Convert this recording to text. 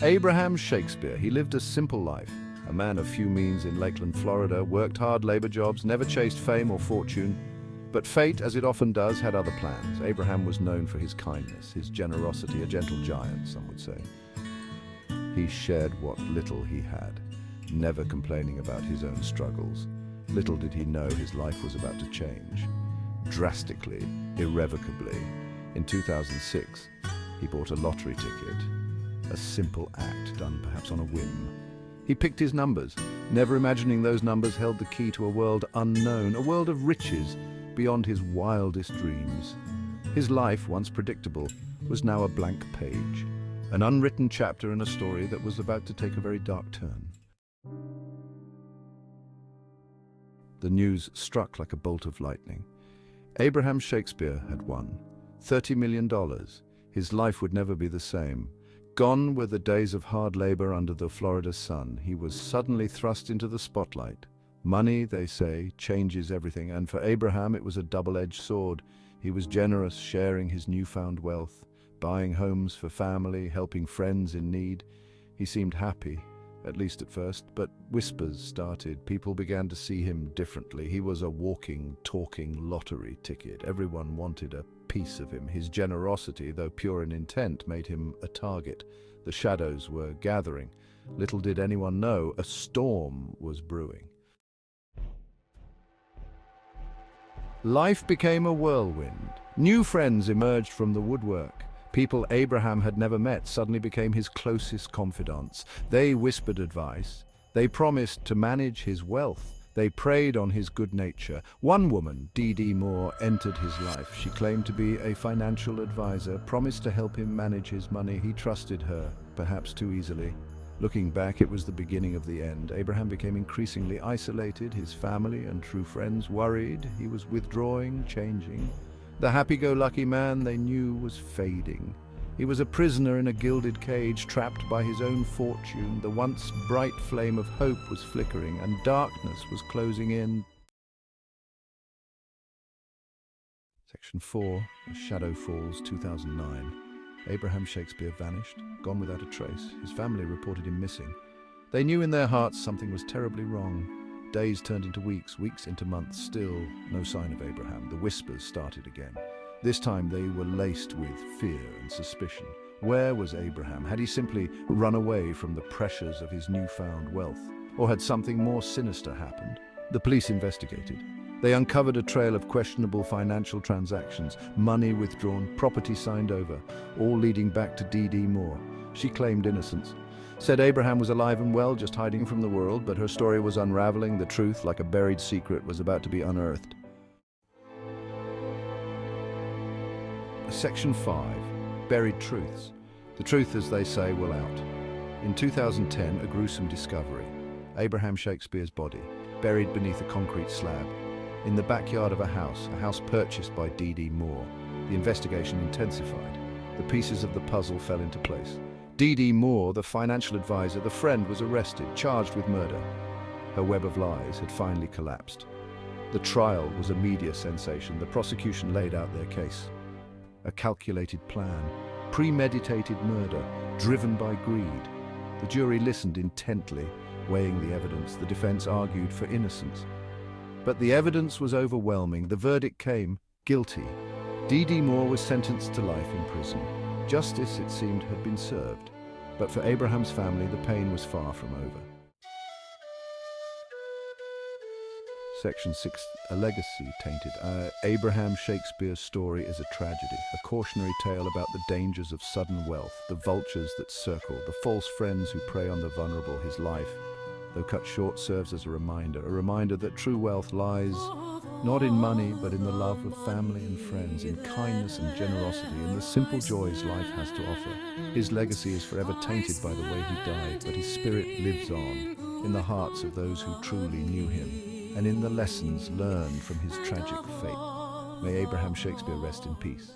Abraham Shakespeare, he lived a simple life. A man of few means in Lakeland, Florida, worked hard labor jobs, never chased fame or fortune. But fate, as it often does, had other plans. Abraham was known for his kindness, his generosity, a gentle giant, some would say. He shared what little he had, never complaining about his own struggles. Little did he know his life was about to change. Drastically, irrevocably. In 2006, he bought a lottery ticket. A simple act done perhaps on a whim. He picked his numbers, never imagining those numbers held the key to a world unknown, a world of riches beyond his wildest dreams. His life, once predictable, was now a blank page, an unwritten chapter in a story that was about to take a very dark turn. The news struck like a bolt of lightning. Abraham Shakespeare had won $30 million. His life would never be the same. Gone were the days of hard labor under the Florida sun. He was suddenly thrust into the spotlight. Money, they say, changes everything, and for Abraham it was a double-edged sword. He was generous, sharing his newfound wealth, buying homes for family, helping friends in need. He seemed happy, at least at first, but whispers started. People began to see him differently. He was a walking, talking lottery ticket. Everyone wanted a piece of him. His generosity, though pure in intent, made him a target. The shadows were gathering. Little did anyone know, a storm was brewing. Life became a whirlwind. New friends emerged from the woodwork. People Abraham had never met suddenly became his closest confidants. They whispered advice. They promised to manage his wealth. They preyed on his good nature. One woman, Dee Moore, entered his life. She claimed to be a financial advisor, promised to help him manage his money. He trusted her, perhaps too easily. Looking back, it was the beginning of the end. Abraham became increasingly isolated. His family and true friends worried. He was withdrawing, changing. The happy-go-lucky man they knew was fading. He was a prisoner in a gilded cage, trapped by his own fortune. The once bright flame of hope was flickering, and darkness was closing in. Section 4, A Shadow Falls, 2009. Abraham Shakespeare vanished, gone without a trace. His family reported him missing. They knew in their hearts something was terribly wrong. Days turned into weeks, weeks into months. Still, no sign of Abraham. The whispers started again. This time they were laced with fear and suspicion. Where was Abraham? Had he simply run away from the pressures of his newfound wealth? Or had something more sinister happened? The police investigated. They uncovered a trail of questionable financial transactions, money withdrawn, property signed over, all leading back to Dee Moore. She claimed innocence. Said Abraham was alive and well, just hiding from the world, but her story was unraveling. The truth, like a buried secret, was about to be unearthed. Section 5. Buried Truths. The truth, as they say, will out. In 2010, a gruesome discovery. Abraham Shakespeare's body, buried beneath a concrete slab, in the backyard of a house purchased by Dee Moore. The investigation intensified. The pieces of the puzzle fell into place. Dee Moore, the financial advisor, the friend, was arrested, charged with murder. Her web of lies had finally collapsed. The trial was a media sensation. The prosecution laid out their case. A calculated plan, premeditated murder, driven by greed. The jury listened intently, weighing the evidence. The defense argued for innocence. But the evidence was overwhelming. The verdict came guilty. Dee Moore was sentenced to life in prison. Justice, it seemed, had been served. But for Abraham's family, the pain was far from over. Section 6, A Legacy Tainted. Abraham Shakespeare's story is a tragedy, a cautionary tale about the dangers of sudden wealth, the vultures that circle, the false friends who prey on the vulnerable. His life, though cut short, serves as a reminder that true wealth lies not in money, but in the love of family and friends, in kindness and generosity, in the simple joys life has to offer. His legacy is forever tainted by the way he died, but his spirit lives on in the hearts of those who truly knew him, and in the lessons learned from his tragic fate. May Abraham Shakespeare rest in peace.